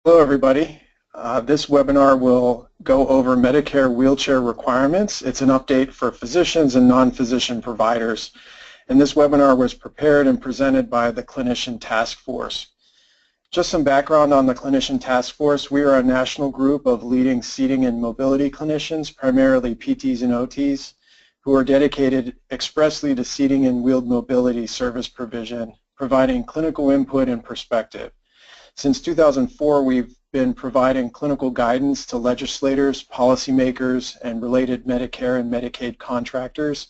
Hello everybody. This webinar will go over Medicare Wheelchair Requirements. It's an update for physicians and non-physician providers. And this webinar was prepared and presented by the Clinician Task Force. Just some background on the Clinician Task Force. We are a national group of leading seating and mobility clinicians, primarily PTs and OTs, who are dedicated expressly to seating and wheeled mobility service provision, providing clinical input and perspective. Since 2004, we've been providing clinical guidance to legislators, policymakers, and related Medicare and Medicaid contractors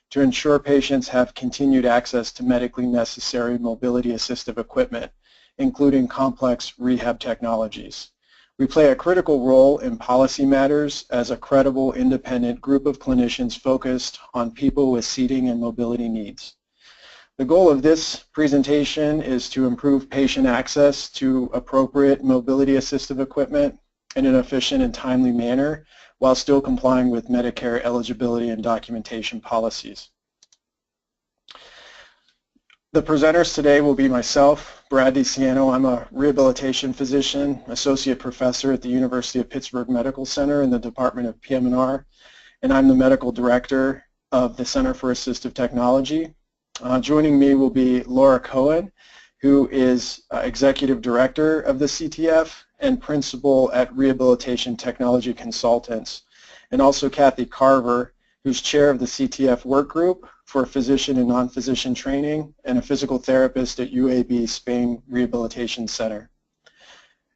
to ensure patients have continued access to medically necessary mobility assistive equipment, including complex rehab technologies. We play a critical role in policy matters as a credible, independent group of clinicians focused on people with seating and mobility needs. The goal of this presentation is to improve patient access to appropriate mobility assistive equipment in an efficient and timely manner while still complying with Medicare eligibility and documentation policies. The presenters today will be myself, Brad DiCianno. I'm a rehabilitation physician, associate professor at the University of Pittsburgh Medical Center in the Department of PM&R, and I'm the medical director of the Center for Assistive Technology. Joining me will be Laura Cohen, who is Executive Director of the CTF and Principal at Rehabilitation Technology Consultants, and also Kathy Carver, who's Chair of the CTF Work Group for Physician and Non-Physician Training and a Physical Therapist at UAB Spain Rehabilitation Center.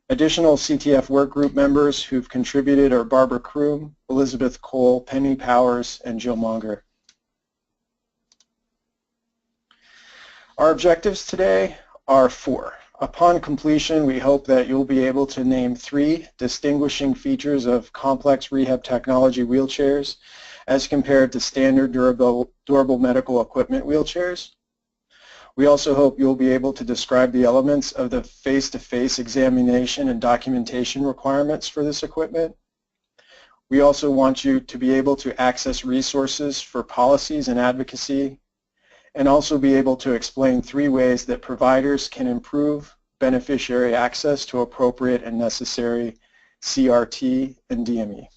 Additional CTF Work Group members who've contributed are Barbara Kroom, Elizabeth Cole, Penny Powers, and Jill Monger. Our objectives today are four. Upon completion, we hope that you'll be able to name 3 distinguishing features of complex rehab technology wheelchairs as compared to standard durable medical equipment wheelchairs. We also hope you'll be able to describe the elements of the face-to-face examination and documentation requirements for this equipment. We also want you to be able to access resources for policies and advocacy, and also be able to explain 3 ways that providers can improve beneficiary access to appropriate and necessary CRT and DME.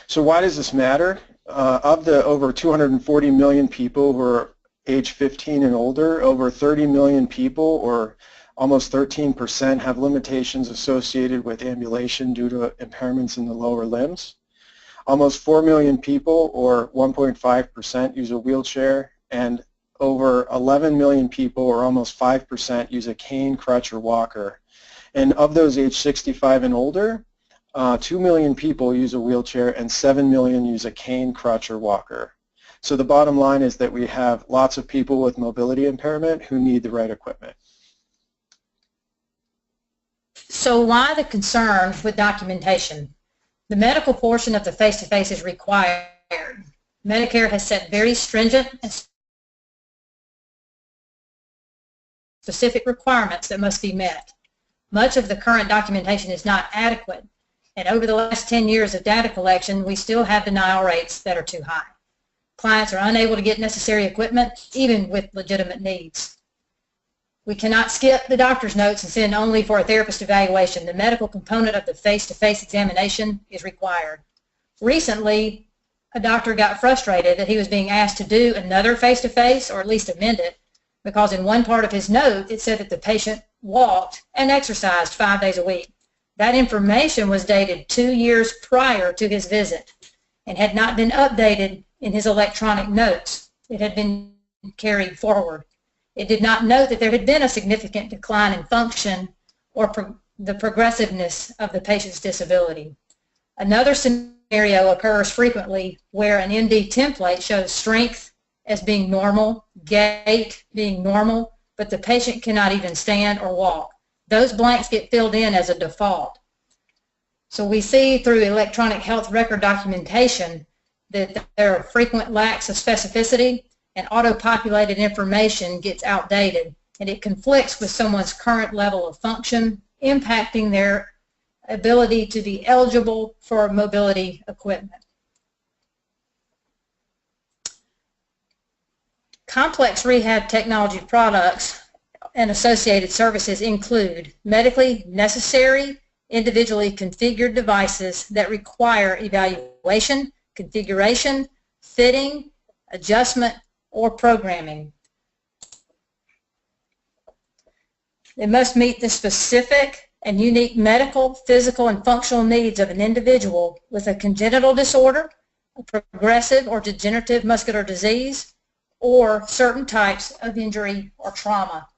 So why does this matter? Of the over 240 million people who are age 15 and older, over 30 million people, or almost 13%, have limitations associated with ambulation due to impairments in the lower limbs. Almost 4 million people, or 1.5%, use a wheelchair, and over 11 million people, or almost 5%, use a cane, crutch, or walker. And of those age 65 and older, 2 million people use a wheelchair and 7 million use a cane, crutch, or walker. So the bottom line is that we have lots of people with mobility impairment who need the right equipment. So why the concern with documentation? The medical portion of the face-to-face is required. Medicare has set very stringent and specific requirements that must be met. Much of the current documentation is not adequate, and over the last 10 years of data collection, we still have denial rates that are too high. Clients are unable to get necessary equipment, even with legitimate needs. We cannot skip the doctor's notes and send only for a therapist evaluation. The medical component of the face-to-face examination is required. Recently, a doctor got frustrated that he was being asked to do another face-to-face, or at least amend it, because in one part of his note it said that the patient walked and exercised 5 days a week. That information was dated 2 years prior to his visit and had not been updated in his electronic notes. It had been carried forward. It did not note that there had been a significant decline in function or the progressiveness of the patient's disability. Another scenario occurs frequently where an MD template shows strength as being normal, gait being normal, but the patient cannot even stand or walk. Those blanks get filled in as a default. So we see through electronic health record documentation that there are frequent lacks of specificity, and auto-populated information gets outdated, and it conflicts with someone's current level of function, impacting their ability to be eligible for mobility equipment. Complex rehab technology products and associated services include medically necessary, individually configured devices that require evaluation, configuration, fitting, adjustment, or programming. They must meet the specific and unique medical, physical, and functional needs of an individual with a congenital disorder, a progressive or degenerative muscular disease, or certain types of injury or trauma.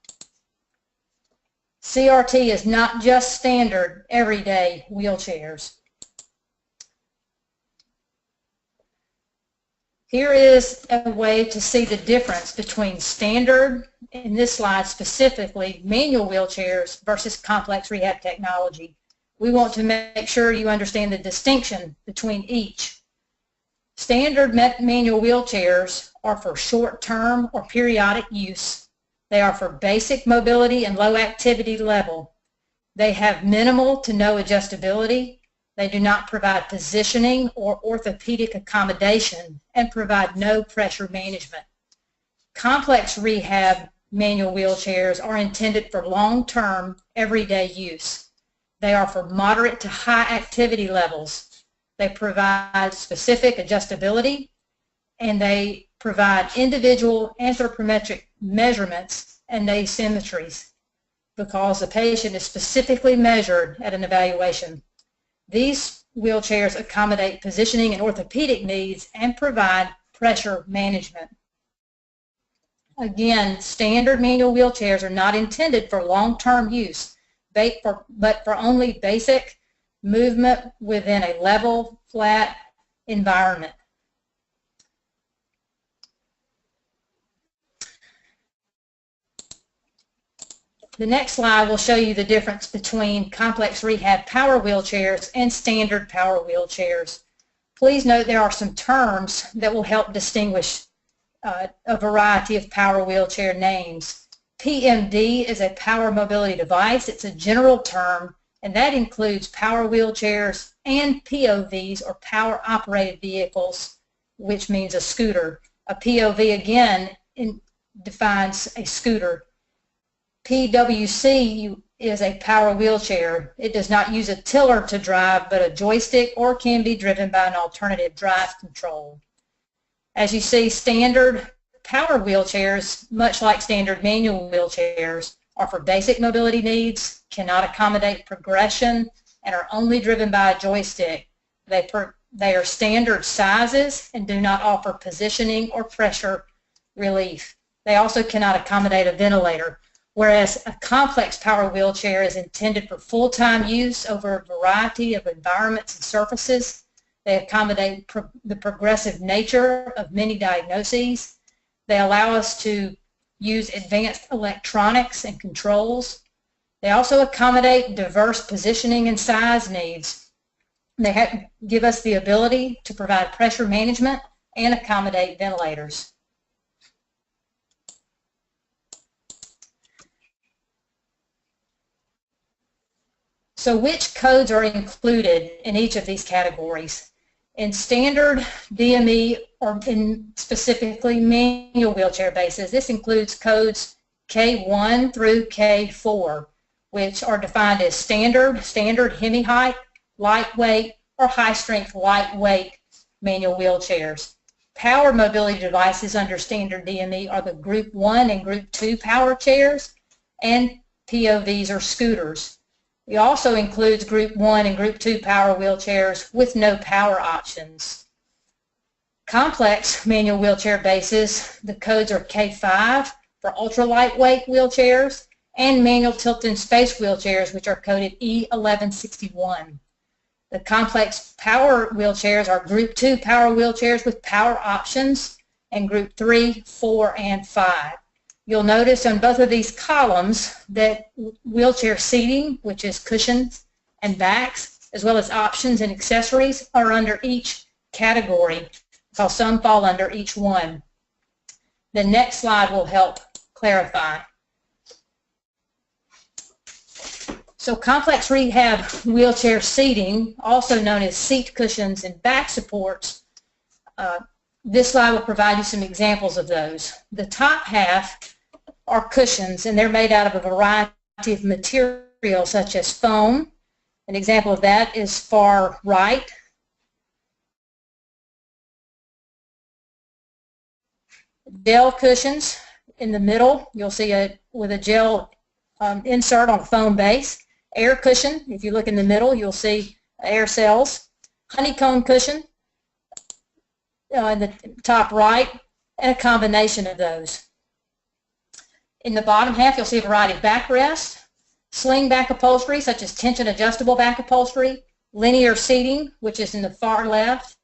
CRT is not just standard everyday wheelchairs. Here is a way to see the difference between standard, in this slide specifically, manual wheelchairs versus complex rehab technology. We want to make sure you understand the distinction between each. Standard manual wheelchairs are for short-term or periodic use. They are for basic mobility and low activity level. They have minimal to no adjustability. They do not provide positioning or orthopedic accommodation and provide no pressure management. Complex rehab manual wheelchairs are intended for long-term, everyday use. They are for moderate to high activity levels. They provide specific adjustability, and they provide individual anthropometric measurements and asymmetries because the patient is specifically measured at an evaluation. These wheelchairs accommodate positioning and orthopedic needs and provide pressure management. Again, standard manual wheelchairs are not intended for long-term use, but for only basic movement within a level, flat environment. The next slide will show you the difference between complex rehab power wheelchairs and standard power wheelchairs. Please note there are some terms that will help distinguish a variety of power wheelchair names. PMD is a power mobility device. It's a general term, and that includes power wheelchairs and POVs, or power operated vehicles, which means a scooter. A POV again defines a scooter. PWC is a power wheelchair. It does not use a tiller to drive, but a joystick, or can be driven by an alternative drive control. As you see, standard power wheelchairs, much like standard manual wheelchairs, are for basic mobility needs, cannot accommodate progression, and are only driven by a joystick. They are standard sizes and do not offer positioning or pressure relief. They also cannot accommodate a ventilator, whereas a complex power wheelchair is intended for full-time use over a variety of environments and surfaces. They accommodate the progressive nature of many diagnoses. They allow us to use advanced electronics and controls. They also accommodate diverse positioning and size needs. They give us the ability to provide pressure management and accommodate ventilators. So which codes are included in each of these categories? In standard DME, or in specifically manual wheelchair basis, this includes codes K1 through K4, which are defined as standard hemi-height, lightweight, or high-strength lightweight manual wheelchairs. Power mobility devices under standard DME are the Group 1 and Group 2 power chairs, and POVs or scooters. It also includes Group 1 and Group 2 power wheelchairs with no power options. Complex manual wheelchair bases, the codes are K5 for ultra-lightweight wheelchairs, and manual tilt and space wheelchairs, which are coded E1161. The complex power wheelchairs are Group 2 power wheelchairs with power options, and Group 3, 4, and 5. You'll notice on both of these columns that wheelchair seating, which is cushions and backs, as well as options and accessories, are under each category, while some fall under each one. The next slide will help clarify. So complex rehab wheelchair seating, also known as seat cushions and back supports, this slide will provide you some examples of those. The top half are cushions, and they're made out of a variety of materials such as foam. An example of that is far right. Gel cushions in the middle, you'll see with a gel insert on a foam base. Air cushion, if you look in the middle, you'll see air cells. Honeycomb cushion in the top right, and a combination of those. In the bottom half, you'll see a variety of backrests, sling back upholstery, such as tension adjustable back upholstery, linear seating, which is in the far left,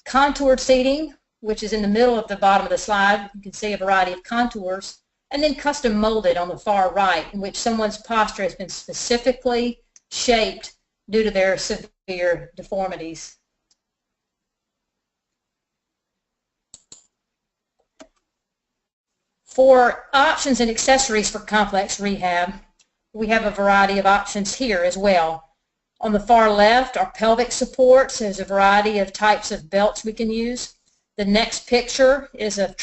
contoured seating, which is in the middle of the bottom of the slide. You can see a variety of contours, and then custom molded on the far right, in which someone's posture has been specifically shaped due to their severe deformities. For options and accessories for complex rehab, we have a variety of options here as well. On the far left are pelvic supports. There's a variety of types of belts we can use. The next picture is a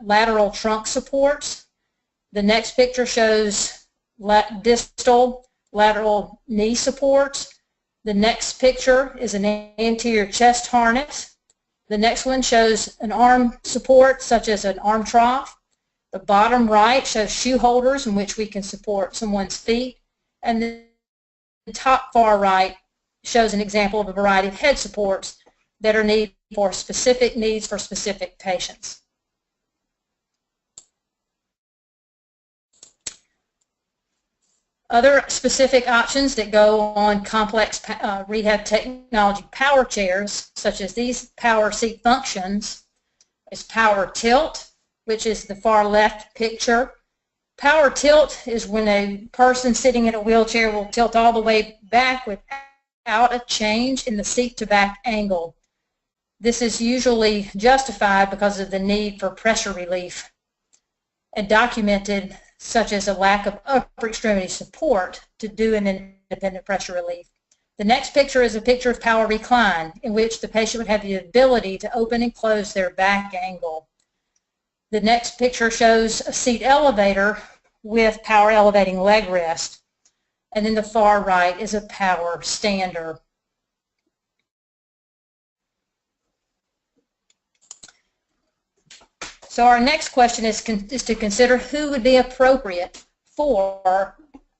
lateral trunk supports. The next picture shows distal lateral knee supports. The next picture is an anterior chest harness. The next one shows an arm support, such as an arm trough. The bottom right shows shoe holders in which we can support someone's feet. And the top far right shows an example of a variety of head supports that are needed for specific needs for specific patients. Other specific options that go on complex rehab technology power chairs, such as these power seat functions, is power tilt, which is the far left picture. Power tilt is when a person sitting in a wheelchair will tilt all the way back without a change in the seat to back angle. This is usually justified because of the need for pressure relief and documented, such as a lack of upper extremity support to do an independent pressure relief. The next picture is a picture of power recline, in which the patient would have the ability to open and close their back angle. The next picture shows a seat elevator with power elevating leg rest. And then the far right is a power stander. So our next question is to consider who would be appropriate for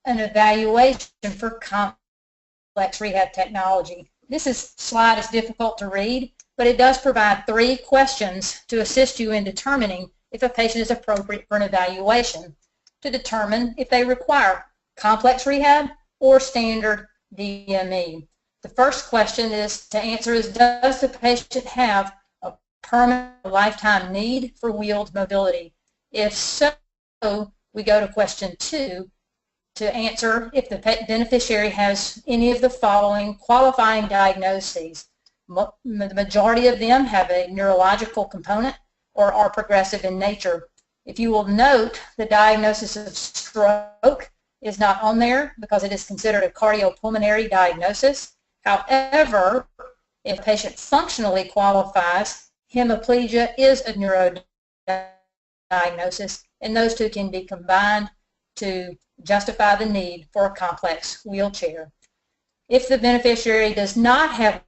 an evaluation for complex rehab technology. This slide is difficult to read, but it does provide 3 questions to assist you in determining if a patient is appropriate for an evaluation, to determine if they require complex rehab or standard DME. The first question to answer is, does the patient have permanent lifetime need for wheeled mobility? If so, we go to question 2 to answer if the beneficiary has any of the following qualifying diagnoses. The majority of them have a neurological component or are progressive in nature. If you will note, the diagnosis of stroke is not on there because it is considered a cardiopulmonary diagnosis. However, if a patient functionally qualifies, hemiplegia is a neurodiagnosis, and those two can be combined to justify the need for a complex wheelchair. If the beneficiary does not have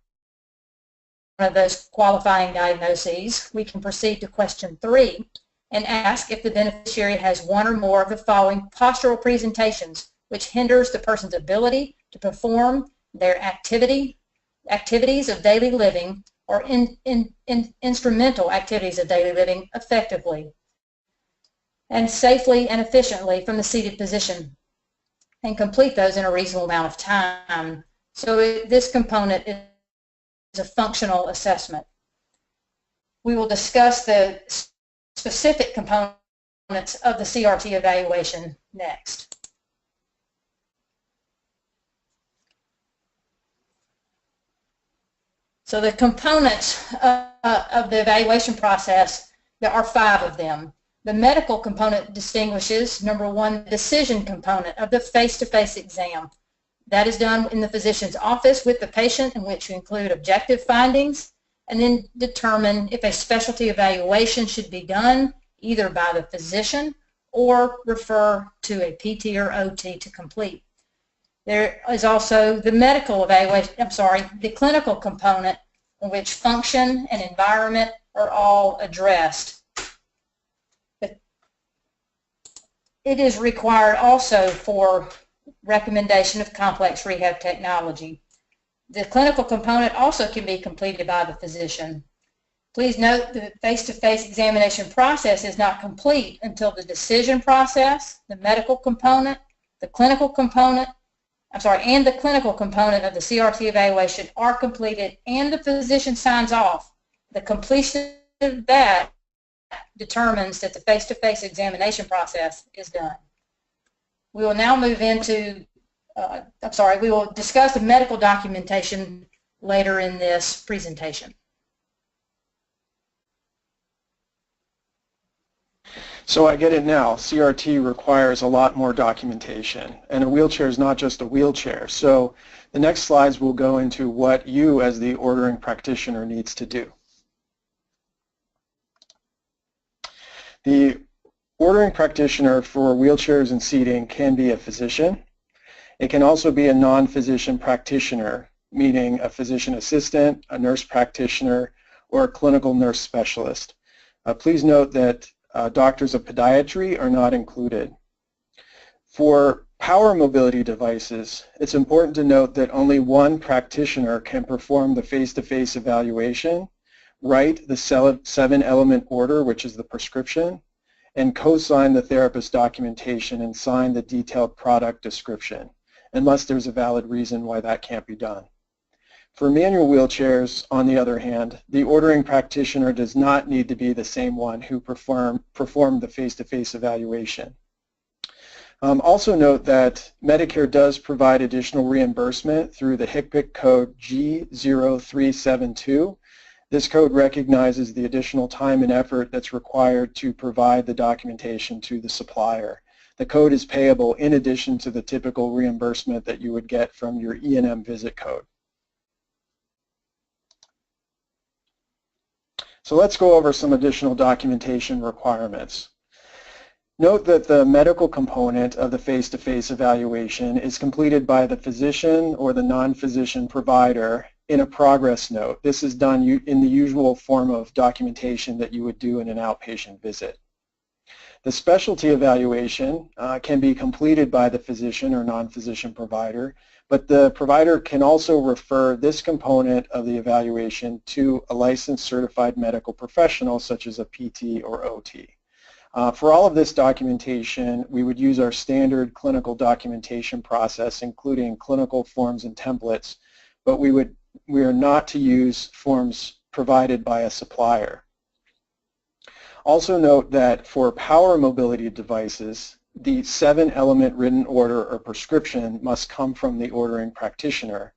one of those qualifying diagnoses, we can proceed to question 3 and ask if the beneficiary has one or more of the following postural presentations which hinders the person's ability to perform their activities of daily living or instrumental activities of daily living effectively and safely and efficiently from the seated position, and complete those in a reasonable amount of time. So this component is a functional assessment. We will discuss the specific components of the CRT evaluation next. So the components of the evaluation process, there are 5 of them. The medical component distinguishes, number 1, the decision component of the face-to-face exam. That is done in the physician's office with the patient, in which we include objective findings, and then determine if a specialty evaluation should be done either by the physician or refer to a PT or OT to complete. There is also the medical evaluation, the clinical component in which function and environment are all addressed. But it is required also for recommendation of complex rehab technology. The clinical component also can be completed by the physician. Please note that the face-to-face examination process is not complete until the decision process, the medical component, the clinical component, and the clinical component of the CRT evaluation are completed and the physician signs off. The completion of that determines that the face-to-face examination process is done. We will now move into, we will discuss the medical documentation later in this presentation. So I get it now. CRT requires a lot more documentation, and a wheelchair is not just a wheelchair. So the next slides will go into what you as the ordering practitioner needs to do. The ordering practitioner for wheelchairs and seating can be a physician. It can also be a non-physician practitioner, meaning a physician assistant, a nurse practitioner, or a clinical nurse specialist. Please note that doctors of podiatry are not included. For power mobility devices, it's important to note that only one practitioner can perform the face-to-face evaluation, write the 7-element order, which is the prescription, and co-sign the therapist documentation and sign the detailed product description, unless there's a valid reason why that can't be done. For manual wheelchairs, on the other hand, the ordering practitioner does not need to be the same one who performed the face-to-face evaluation. Also note that Medicare does provide additional reimbursement through the HCPCS code G0372. This code recognizes the additional time and effort that's required to provide the documentation to the supplier. The code is payable in addition to the typical reimbursement that you would get from your E&M visit code. So let's go over some additional documentation requirements. Note that the medical component of the face-to-face evaluation is completed by the physician or the non-physician provider in a progress note. This is done in the usual form of documentation that you would do in an outpatient visit. The specialty evaluation can be completed by the physician or non-physician provider, but the provider can also refer this component of the evaluation to a licensed certified medical professional such as a PT or OT. For all of this documentation, we would use our standard clinical documentation process, including clinical forms and templates, but we are not to use forms provided by a supplier. Also note that for power mobility devices, the 7-element written order or prescription must come from the ordering practitioner,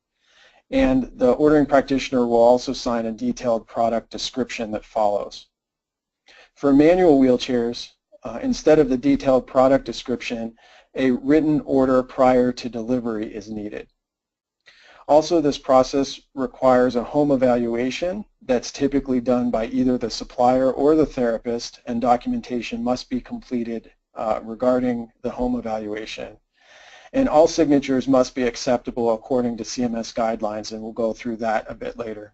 and the ordering practitioner will also sign a detailed product description that follows. For manual wheelchairs, instead of the detailed product description, a written order prior to delivery is needed. Also, this process requires a home evaluation that's typically done by either the supplier or the therapist, and documentation must be completed regarding the home evaluation. And all signatures must be acceptable according to CMS guidelines, and we'll go through that a bit later.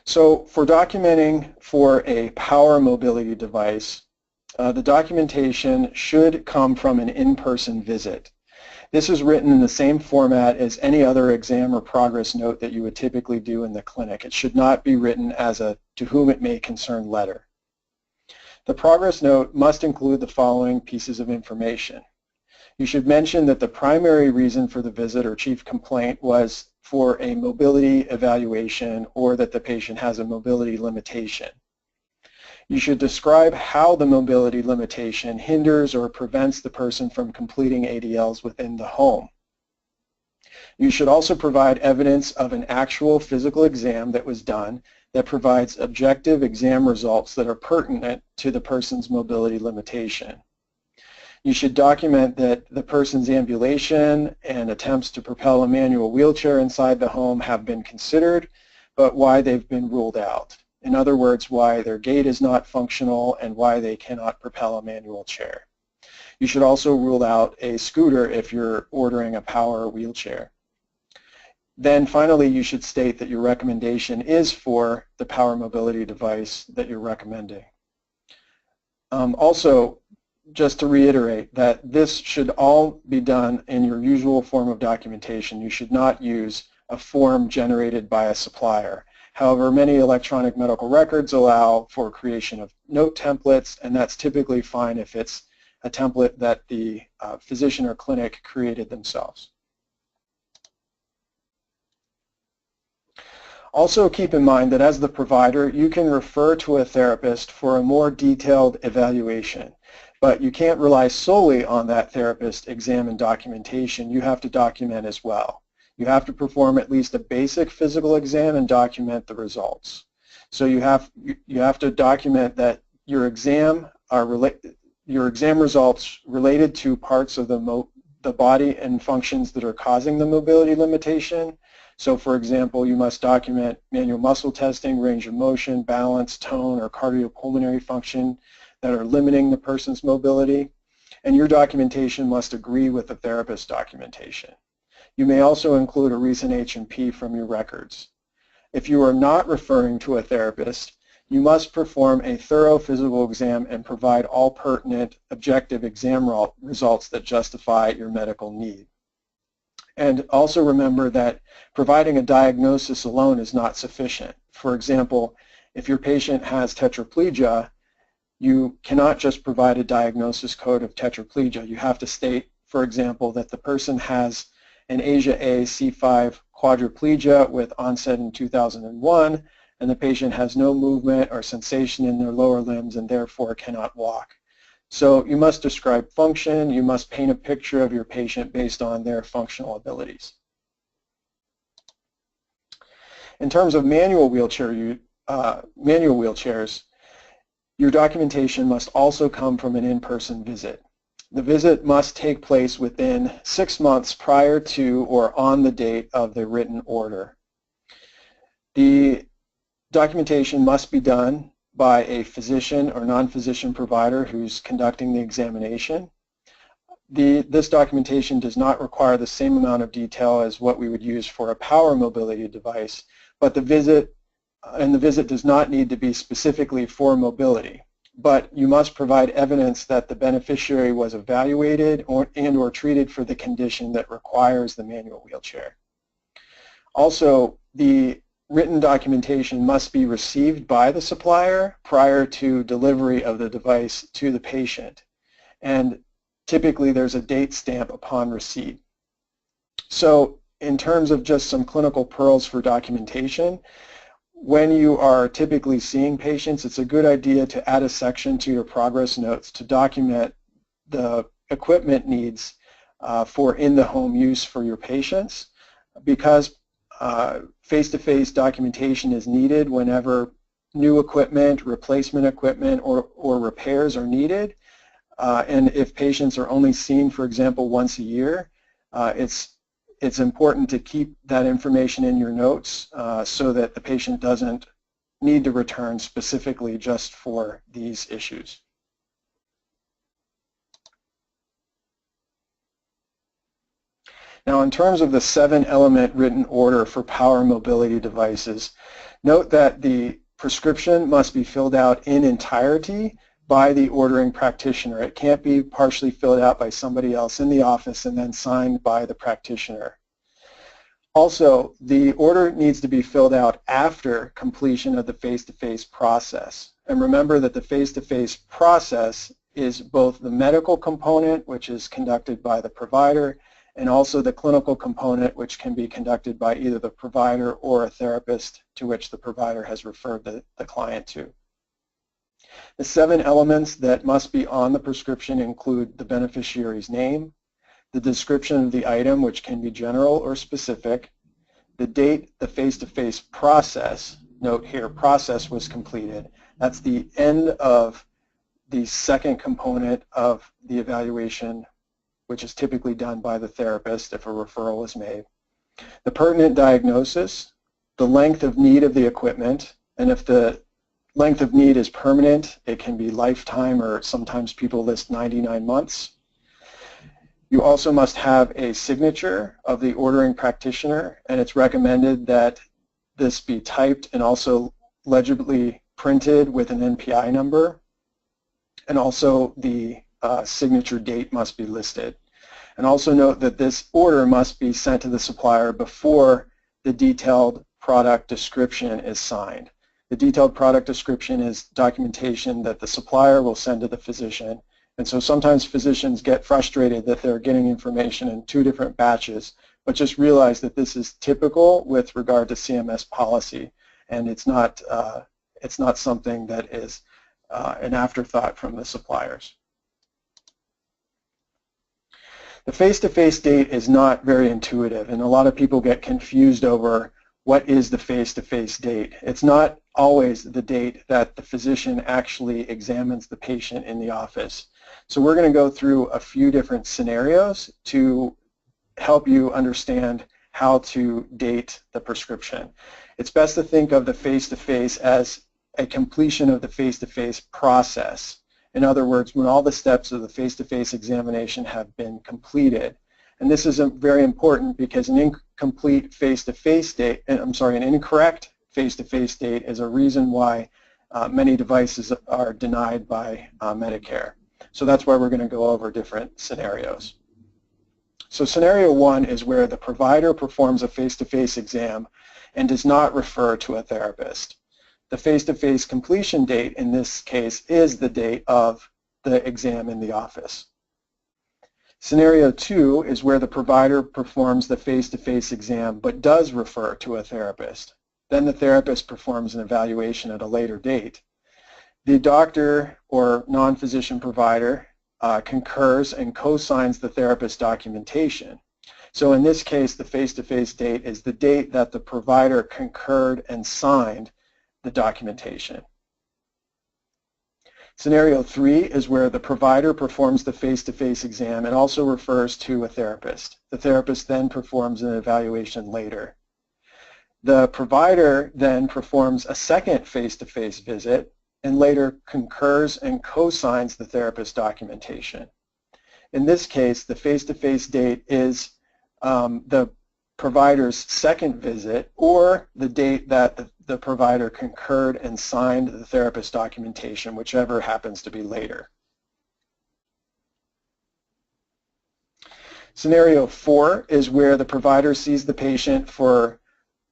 So for documenting for a power mobility device, the documentation should come from an in-person visit. This is written in the same format as any other exam or progress note that you would typically do in the clinic. It should not be written as a to whom it may concern letter. The progress note must include the following pieces of information. You should mention that the primary reason for the visit or chief complaint was for a mobility evaluation or that the patient has a mobility limitation. You should describe how the mobility limitation hinders or prevents the person from completing ADLs within the home. You should also provide evidence of an actual physical exam that was done that provides objective exam results that are pertinent to the person's mobility limitation. You should document that the person's ambulation and attempts to propel a manual wheelchair inside the home have been considered, but why they've been ruled out. In other words, why their gait is not functional and why they cannot propel a manual chair. You should also rule out a scooter if you're ordering a power wheelchair. Then finally, you should state that your recommendation is for the power mobility device that you're recommending. Also, just to reiterate that this should all be done in your usual form of documentation. You should not use a form generated by a supplier. However, many electronic medical records allow for creation of note templates, and that's typically fine if it's a template that the physician or clinic created themselves. Also keep in mind that as the provider, you can refer to a therapist for a more detailed evaluation, but you can't rely solely on that therapist exam and documentation. You have to document as well. You have to perform at least a basic physical exam and document the results. So you have to document that your exam results related to parts of the body and functions that are causing the mobility limitation. So for example, you must document manual muscle testing, range of motion, balance, tone, or cardiopulmonary function that are limiting the person's mobility. And your documentation must agree with the therapist's documentation. You may also include a recent H&P from your records. If you are not referring to a therapist, you must perform a thorough physical exam and provide all pertinent objective exam results that justify your medical need. And also remember that providing a diagnosis alone is not sufficient. For example, if your patient has tetraplegia, you cannot just provide a diagnosis code of tetraplegia. You have to state, for example, that the person has an Asia A C5 quadriplegia with onset in 2001, and the patient has no movement or sensation in their lower limbs and therefore cannot walk. So you must describe function, you must paint a picture of your patient based on their functional abilities. In terms of manual wheelchairs, your documentation must also come from an in-person visit. The visit must take place within 6 months prior to or on the date of the written order. The documentation must be done by a physician or non-physician provider who's conducting the examination. This documentation does not require the same amount of detail as what we would use for a power mobility device, but the visit does not need to be specifically for mobility. But you must provide evidence that the beneficiary was evaluated and/or treated for the condition that requires the manual wheelchair. Also, the written documentation must be received by the supplier prior to delivery of the device to the patient. And typically there's a date stamp upon receipt. So in terms of just some clinical pearls for documentation, when you are typically seeing patients, it's a good idea to add a section to your progress notes to document the equipment needs for in-the-home use for your patients, because face-to-face documentation is needed whenever new equipment, replacement equipment, or repairs are needed. And if patients are only seen, for example, once a year, it's important to keep that information in your notes so that the patient doesn't need to return specifically just for these issues. Now, in terms of the 7-element written order for power mobility devices, note that the prescription must be filled out in entirety by the ordering practitioner. It can't be partially filled out by somebody else in the office and then signed by the practitioner. Also, the order needs to be filled out after completion of the face-to-face process. And remember that the face-to-face process is both the medical component, which is conducted by the provider, and also the clinical component, which can be conducted by either the provider or a therapist to which the provider has referred the client to. The 7 elements that must be on the prescription include the beneficiary's name, the description of the item, which can be general or specific, the date the face-to-face process, note here, process was completed. That's the end of the second component of the evaluation, which is typically done by the therapist if a referral is made. The pertinent diagnosis, the length of need of the equipment, and if the length of need is permanent. It can be lifetime, or sometimes people list 99 months. You also must have a signature of the ordering practitioner, and it's recommended that this be typed and also legibly printed with an NPI number, and also the signature date must be listed. And also note that this order must be sent to the supplier before the detailed product description is signed. The detailed product description is documentation that the supplier will send to the physician. And so sometimes physicians get frustrated that they're getting information in 2 different batches, but just realize that this is typical with regard to CMS policy, and it's not something that is an afterthought from the suppliers. The face-to-face date is not very intuitive, and a lot of people get confused over what is the face-to-face date. It's not always the date that the physician actually examines the patient in the office. So we're going to go through a few different scenarios to help you understand how to date the prescription. It's best to think of the face-to-face as a completion of the face-to-face process. In other words, when all the steps of the face-to-face examination have been completed. And this is very important because an incomplete face-to-face date, an incorrect face-to-face date is a reason why many devices are denied by Medicare. So that's why we're going to go over different scenarios. So scenario 1 is where the provider performs a face-to-face exam and does not refer to a therapist. The face-to-face completion date in this case is the date of the exam in the office. Scenario 2 is where the provider performs the face-to-face exam but does refer to a therapist. Then the therapist performs an evaluation at a later date. The doctor or non-physician provider concurs and co-signs the therapist documentation. So in this case, the face-to-face date is the date that the provider concurred and signed the documentation. Scenario 3 is where the provider performs the face-to-face exam and also refers to a therapist. The therapist then performs an evaluation later. The provider then performs a second face-to-face visit and later concurs and co-signs the therapist documentation. In this case, the face-to-face date is the provider's second visit or the date that the provider concurred and signed the therapist documentation, whichever happens to be later. Scenario 4 is where the provider sees the patient for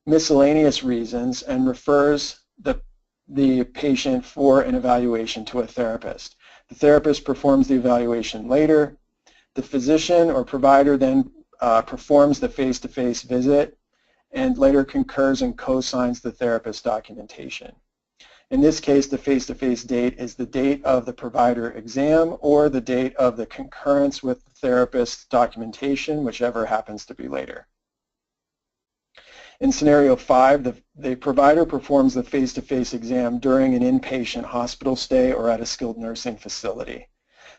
miscellaneous reasons and refers the patient for an evaluation to a therapist. The therapist performs the evaluation later. The physician or provider then performs the face-to-face visit and later concurs and co-signs the therapist documentation. In this case, the face-to-face date is the date of the provider exam or the date of the concurrence with the therapist's documentation, whichever happens to be later. In scenario 5, the provider performs the face-to-face exam during an inpatient hospital stay or at a skilled nursing facility.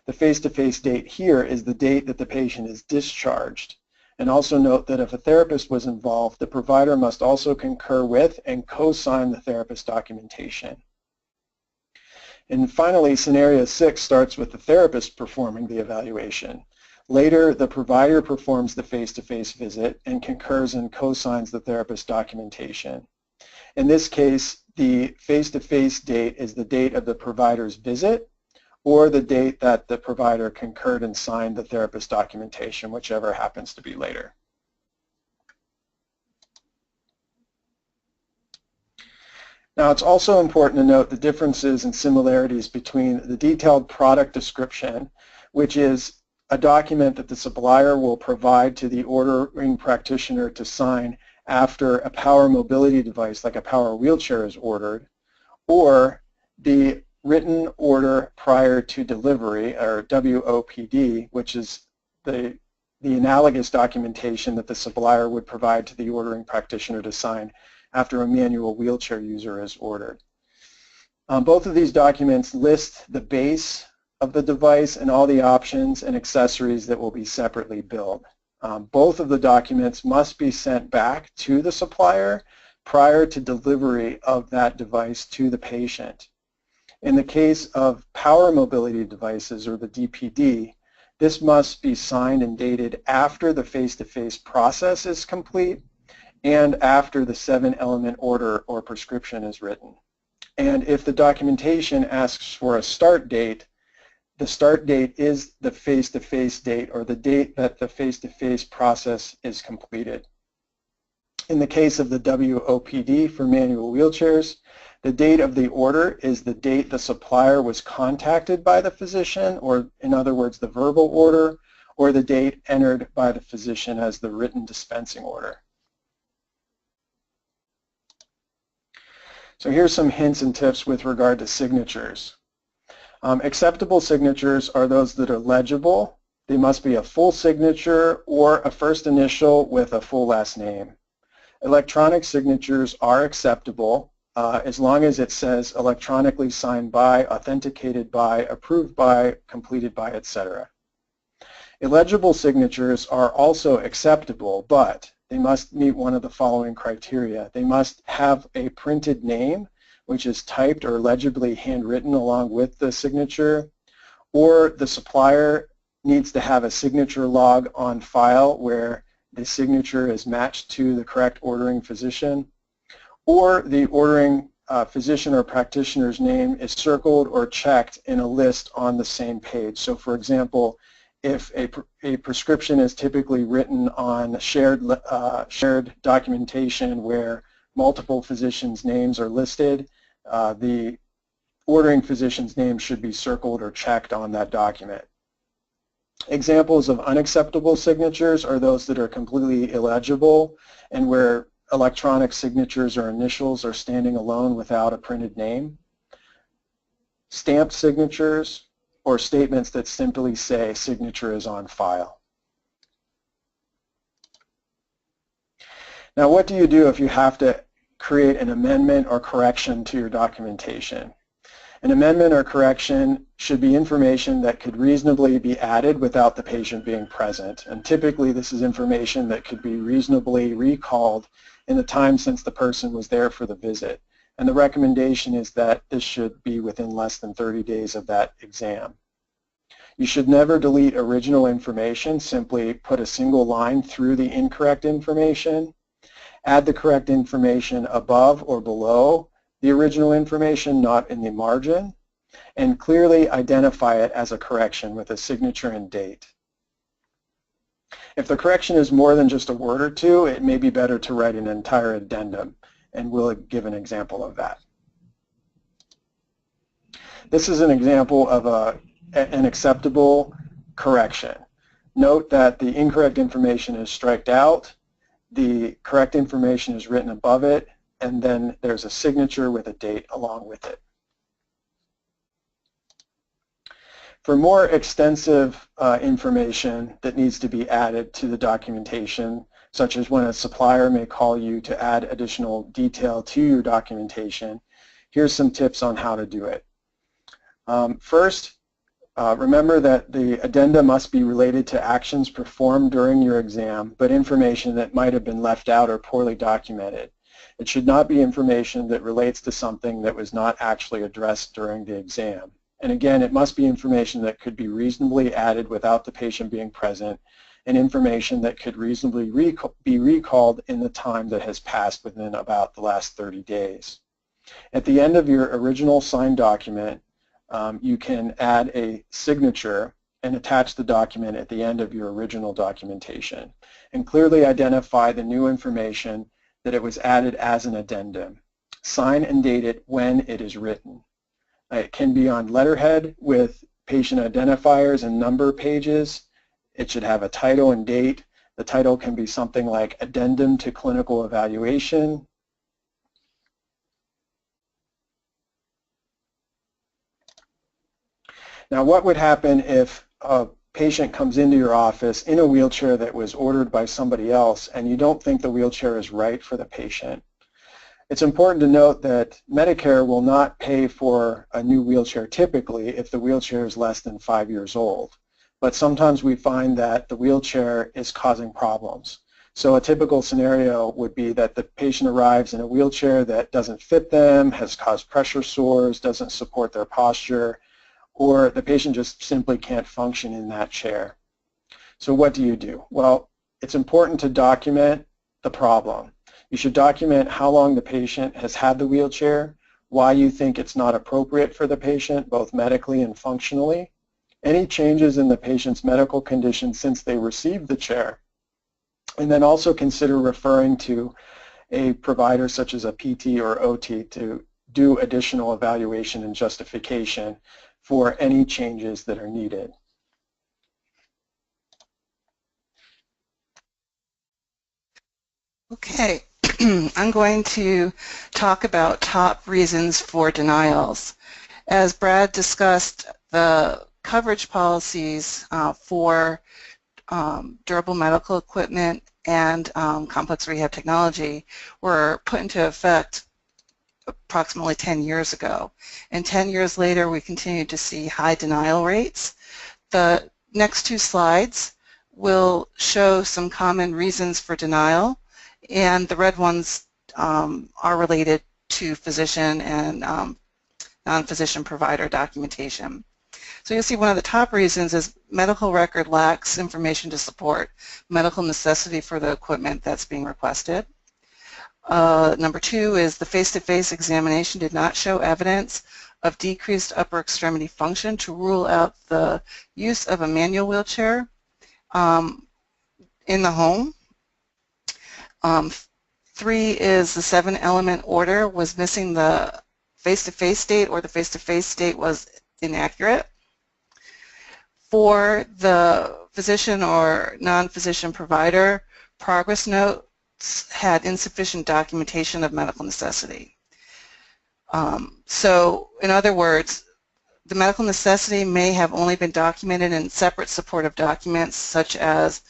The face-to-face date here is the date that the patient is discharged. And also note that if a therapist was involved, the provider must also concur with and co-sign the therapist documentation. And finally, scenario 6 starts with the therapist performing the evaluation. Later, the provider performs the face-to-face visit and concurs and co-signs the therapist documentation. In this case, the face-to-face date is the date of the provider's visit or the date that the provider concurred and signed the therapist documentation, whichever happens to be later. Now, it's also important to note the differences and similarities between the detailed product description, which is a document that the supplier will provide to the ordering practitioner to sign after a power mobility device like a power wheelchair is ordered, or the written order prior to delivery, or WOPD, which is the analogous documentation that the supplier would provide to the ordering practitioner to sign after a manual wheelchair user is ordered. Both of these documents list the base of the device and all the options and accessories that will be separately billed. Both of the documents must be sent back to the supplier prior to delivery of that device to the patient. In the case of power mobility devices, or the DPD, this must be signed and dated after the face-to-face process is complete and after the 7-element order or prescription is written. And if the documentation asks for a start date, the start date is the face-to-face date, or the date that the face-to-face process is completed. In the case of the WOPD for manual wheelchairs, the date of the order is the date the supplier was contacted by the physician, or in other words, the verbal order, or the date entered by the physician as the written dispensing order. So here's some hints and tips with regard to signatures. Acceptable signatures are those that are legible. They must be a full signature or a first initial with a full last name. Electronic signatures are acceptable as long as it says electronically signed by, authenticated by, approved by, completed by, etc. Illegible signatures are also acceptable, but they must meet one of the following criteria. They must have a printed name, which is typed or legibly handwritten along with the signature, or the supplier needs to have a signature log on file where the signature is matched to the correct ordering physician, or the ordering physician or practitioner's name is circled or checked in a list on the same page. So for example, if a prescription is typically written on shared documentation where multiple physicians' names are listed, the ordering physician's name should be circled or checked on that document. Examples of unacceptable signatures are those that are completely illegible and where electronic signatures or initials are standing alone without a printed name. Stamped signatures, or statements that simply say signature is on file. Now, what do you do if you have to create an amendment or correction to your documentation? An amendment or correction should be information that could reasonably be added without the patient being present. And typically this is information that could be reasonably recalled in the time since the person was there for the visit. And the recommendation is that this should be within less than 30 days of that exam. You should never delete original information. Simply put a single line through the incorrect information. Add the correct information above or below the original information, not in the margin, and clearly identify it as a correction with a signature and date. If the correction is more than just a word or two, it may be better to write an entire addendum, and we'll give an example of that. This is an example of an acceptable correction. Note that the incorrect information is striked out, the correct information is written above it, and then there's a signature with a date along with it. For more extensive information that needs to be added to the documentation, such as when a supplier may call you to add additional detail to your documentation, here's some tips on how to do it. First, remember that the addenda must be related to actions performed during your exam, but information that might have been left out or poorly documented. It should not be information that relates to something that was not actually addressed during the exam. And again, it must be information that could be reasonably added without the patient being present, and information that could reasonably be recalled in the time that has passed within about the last 30 days. At the end of your original signed document, you can add a signature and attach the document at the end of your original documentation, and clearly identify the new information that it was added as an addendum. Sign and date it when it is written. It can be on letterhead with patient identifiers and number pages. It should have a title and date. The title can be something like Addendum to Clinical Evaluation. Now, what would happen if a patient comes into your office in a wheelchair that was ordered by somebody else and you don't think the wheelchair is right for the patient? It's important to note that Medicare will not pay for a new wheelchair typically if the wheelchair is less than 5 years old. But sometimes we find that the wheelchair is causing problems. So a typical scenario would be that the patient arrives in a wheelchair that doesn't fit them, has caused pressure sores, doesn't support their posture, or the patient just simply can't function in that chair. So what do you do? Well, it's important to document the problem. You should document how long the patient has had the wheelchair, why you think it's not appropriate for the patient, both medically and functionally, any changes in the patient's medical condition since they received the chair, and then also consider referring to a provider such as a PT or OT to do additional evaluation and justification for any changes that are needed. Okay, I'm going to talk about top reasons for denials. As Brad discussed, the coverage policies for durable medical equipment and complex rehab technology were put into effect approximately 10 years ago. And 10 years later, we continue to see high denial rates. The next two slides will show some common reasons for denial, and the red ones are related to physician and non-physician provider documentation. So you'll see one of the top reasons is medical record lacks information to support medical necessity for the equipment that's being requested. Number two is the face-to-face examination did not show evidence of decreased upper extremity function to rule out the use of a manual wheelchair in the home. Three is the 7-element order was missing the face-to-face date, or the face-to-face date was inaccurate. 4, the physician or non-physician provider progress notes had insufficient documentation of medical necessity. So in other words, the medical necessity may have only been documented in separate supportive documents such as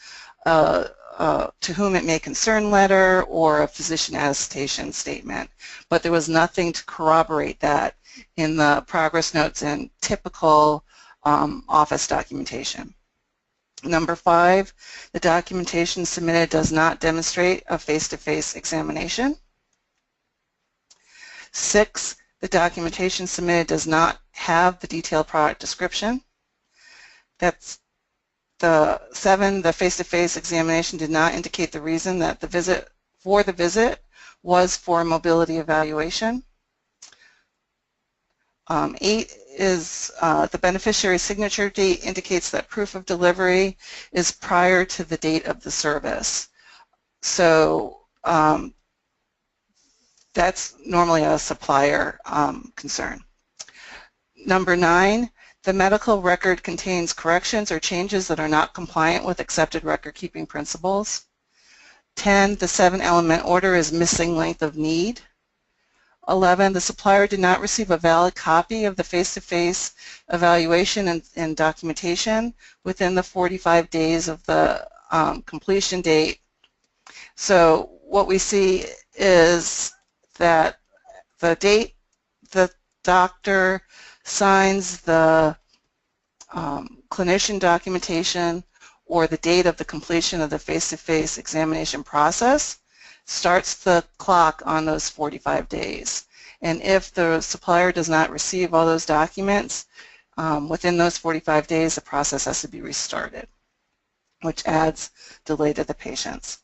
to whom it may concern letter or a physician attestation statement, but there was nothing to corroborate that in the progress notes and typical office documentation. Number 5, the documentation submitted does not demonstrate a face-to-face examination. 6, the documentation submitted does not have the detailed product description. That's the 7, the face-to-face examination did not indicate the reason that the visit was for mobility evaluation. 8 is the beneficiary signature date indicates that proof of delivery is prior to the date of the service. So that's normally a supplier concern. Number 9, the medical record contains corrections or changes that are not compliant with accepted record-keeping principles. 10, the 7-element order is missing length of need. 11, the supplier did not receive a valid copy of the face-to-face evaluation and documentation within the 45 days of the completion date. So what we see is that the date the doctor signs the clinician documentation or the date of the completion of the face-to-face examination process starts the clock on those 45 days. And if the supplier does not receive all those documents within those 45 days, the process has to be restarted, which adds delay to the patients.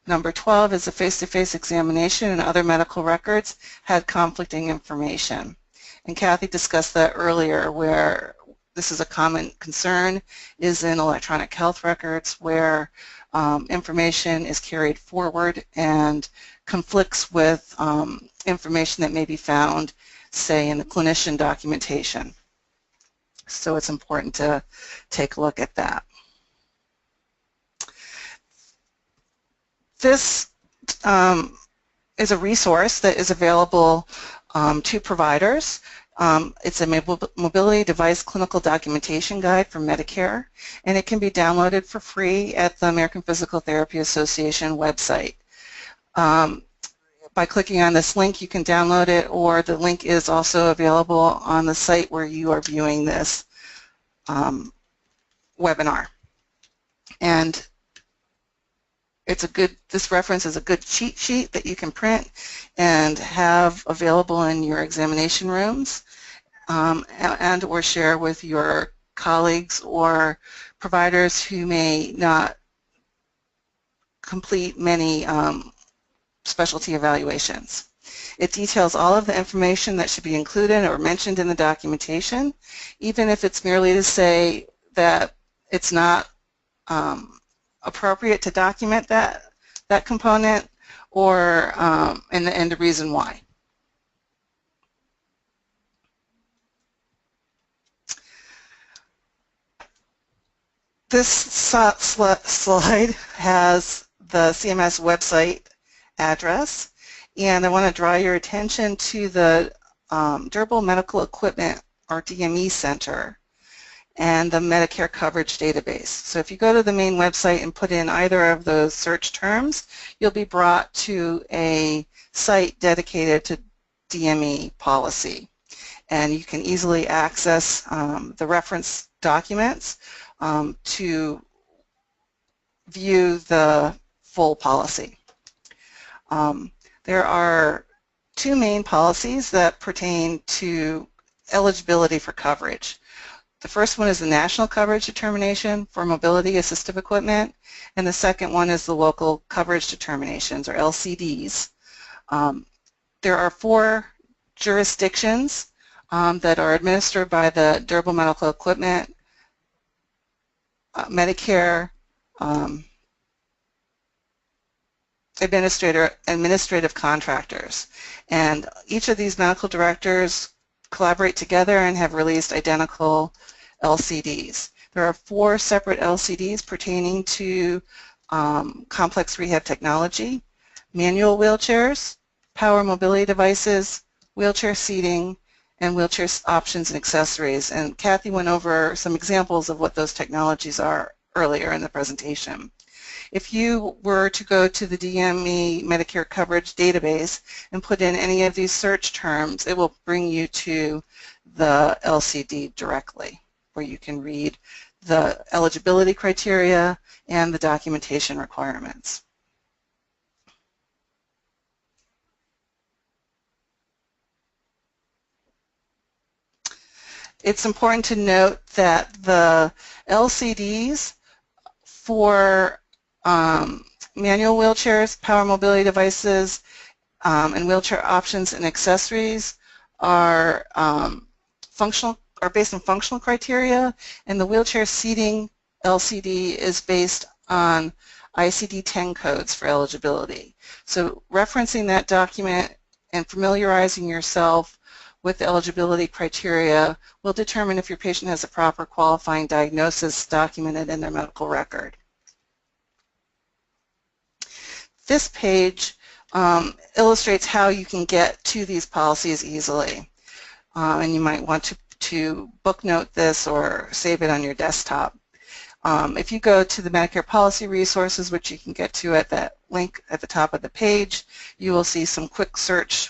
Number 12 is the face-to-face examination and other medical records had conflicting information. And Kathy discussed that earlier, where this is a common concern is in electronic health records where information is carried forward and conflicts with information that may be found, say, in the clinician documentation. So it's important to take a look at that. This is a resource that is available to providers. It's a mobility device clinical documentation guide for Medicare, and it can be downloaded for free at the American Physical Therapy Association website. By clicking on this link, you can download it, or the link is also available on the site where you are viewing this webinar. And this reference is a good cheat sheet that you can print and have available in your examination rooms and or share with your colleagues or providers who may not complete many specialty evaluations. It details all of the information that should be included or mentioned in the documentation, even if it's merely to say that it's not appropriate to document that component, or and the reason why. This slide has the CMS website address, and I want to draw your attention to the Durable Medical Equipment, or DME Center, and the Medicare Coverage Database. So if you go to the main website and put in either of those search terms, you'll be brought to a site dedicated to DME policy. And you can easily access the reference documents to view the full policy. There are two main policies that pertain to eligibility for coverage. The first one is the National Coverage Determination for Mobility Assistive Equipment, and the second one is the Local Coverage Determinations, or LCDs. There are 4 jurisdictions that are administered by the Durable Medical Equipment, Medicare administrative contractors, and each of these medical directors collaborate together and have released identical LCDs. There are 4 separate LCDs pertaining to complex rehab technology, manual wheelchairs, power mobility devices, wheelchair seating, and wheelchair options and accessories. And Kathy went over some examples of what those technologies are earlier in the presentation. If you were to go to the DME Medicare Coverage Database and put in any of these search terms, it will bring you to the LCD directly, where you can read the eligibility criteria and the documentation requirements. It's important to note that the LCDs for manual wheelchairs, power mobility devices, and wheelchair options and accessories are based on functional criteria, and the wheelchair seating LCD is based on ICD-10 codes for eligibility. So referencing that document and familiarizing yourself with eligibility criteria will determine if your patient has a proper qualifying diagnosis documented in their medical record. This page illustrates how you can get to these policies easily, and you might want to booknote this or save it on your desktop. If you go to the Medicare Policy Resources, which you can get to at that link at the top of the page, you will see some quick search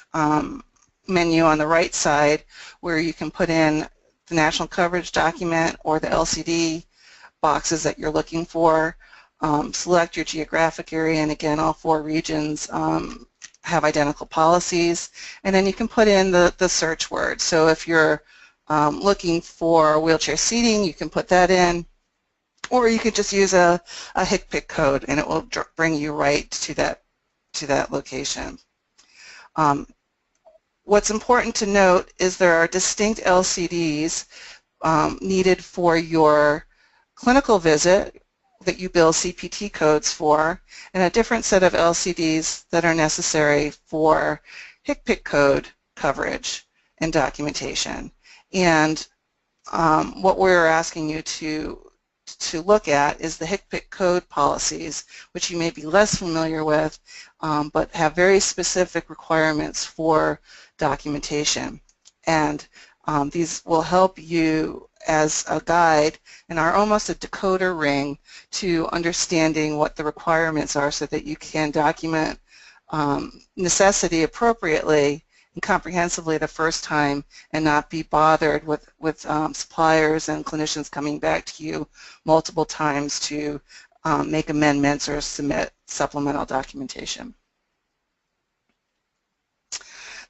menu on the right side where you can put in the national coverage document or the LCD boxes that you're looking for. Select your geographic area, and again, all 4 regions have identical policies, and then you can put in the search word. So if you're looking for wheelchair seating, you can put that in, or you could just use a HCPCS code and it will bring you right to that location. What's important to note is there are distinct LCDs needed for your clinical visit that you bill CPT codes for, and a different set of LCDs that are necessary for HCPCS code coverage and documentation. And what we're asking you to look at is the HCPCS code policies, which you may be less familiar with, but have very specific requirements for documentation. And these will help you as a guide and are almost a decoder ring to understanding what the requirements are so that you can document necessity appropriately and comprehensively the first time and not be bothered with suppliers and clinicians coming back to you multiple times to make amendments or submit supplemental documentation.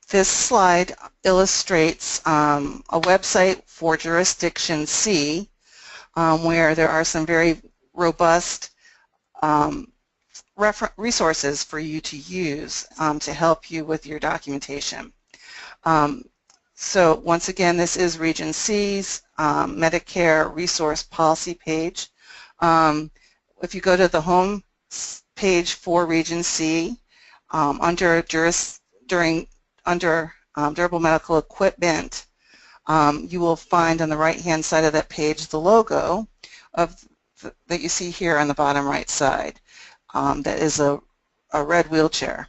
This slide illustrates a website for Jurisdiction C, where there are some very robust resources for you to use to help you with your documentation. So once again, this is Region C's Medicare Resource Policy page. If you go to the home page for Region C, under Durable Medical Equipment, you will find on the right-hand side of that page the logo that you see here on the bottom right side. That is a red wheelchair.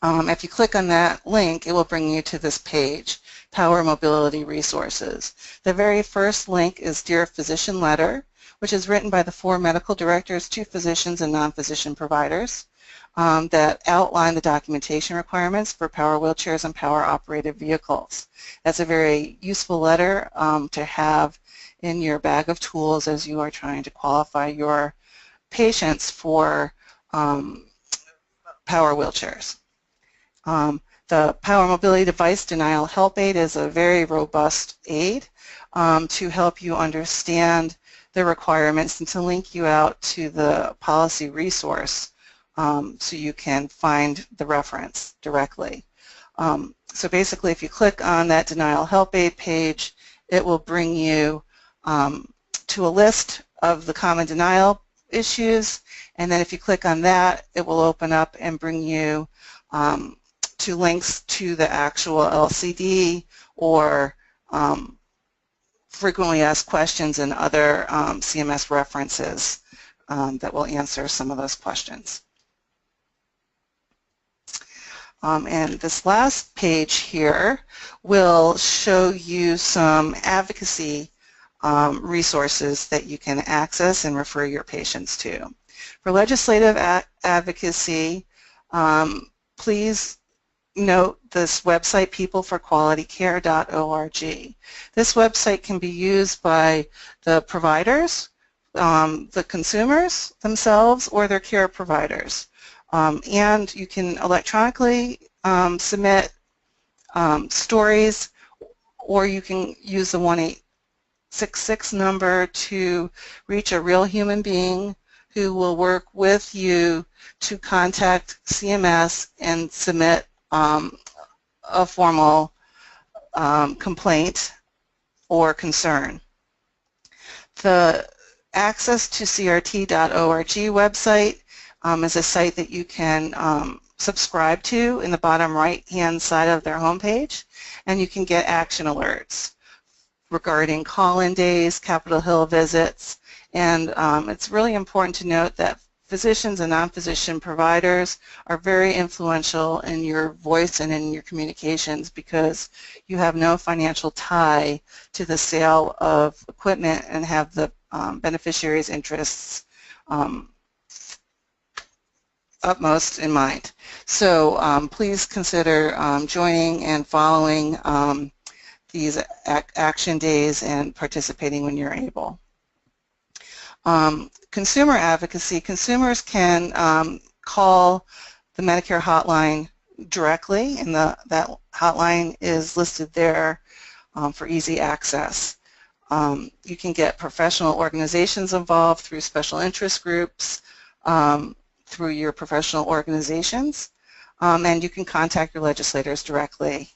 If you click on that link, it will bring you to this page, Power Mobility Resources. The very first link is Dear Physician Letter, which is written by the 4 medical directors to physicians and non-physician providers that outline the documentation requirements for power wheelchairs and power-operated vehicles. That's a very useful letter to have in your bag of tools as you are trying to qualify your patients for power wheelchairs. The Power Mobility Device Denial Help Aid is a very robust aid to help you understand the requirements and to link you out to the policy resource so you can find the reference directly. So basically, if you click on that Denial Help Aid page, it will bring you to a list of the common denial issues, and then if you click on that, it will open up and bring you to links to the actual LCD or frequently asked questions and other CMS references that will answer some of those questions. And this last page here will show you some advocacy resources that you can access and refer your patients to. For legislative advocacy, please note this website, peopleforqualitycare.org. This website can be used by the providers, the consumers themselves, or their care providers. And you can electronically submit stories, or you can use the 1-866 number to reach a real human being who will work with you to contact CMS and submit a formal complaint or concern. The access to CRT.org website is a site that you can subscribe to in the bottom right-hand side of their homepage, and you can get action alerts regarding call-in days, Capitol Hill visits, and it's really important to note that physicians and non-physician providers are very influential in your voice and in your communications because you have no financial tie to the sale of equipment and have the beneficiaries' interests utmost in mind. So please consider joining and following these action days and participating when you're able. Consumer advocacy, consumers can call the Medicare hotline directly, and that hotline is listed there for easy access. You can get professional organizations involved through special interest groups, through your professional organizations, and you can contact your legislators directly.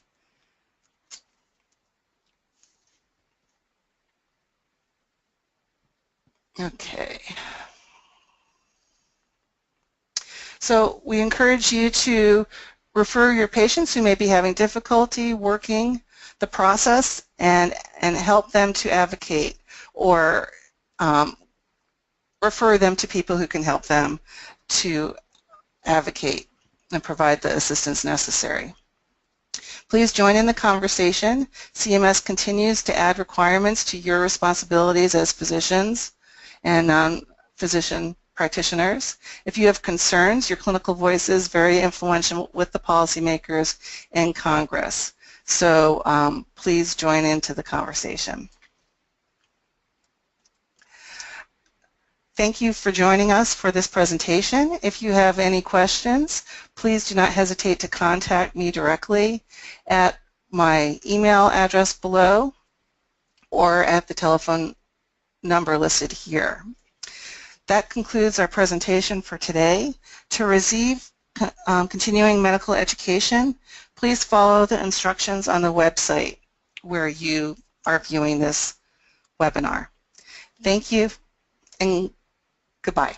Okay. So we encourage you to refer your patients who may be having difficulty working the process and help them to advocate, or refer them to people who can help them to advocate and provide the assistance necessary. Please join in the conversation. CMS continues to add requirements to your responsibilities as physicians and non-physician practitioners. If you have concerns, your clinical voice is very influential with the policymakers in Congress. So please join into the conversation. Thank you for joining us for this presentation. If you have any questions, please do not hesitate to contact me directly at my email address below or at the telephone number listed here. That concludes our presentation for today. To receive continuing medical education, please follow the instructions on the website where you are viewing this webinar. Thank you and goodbye.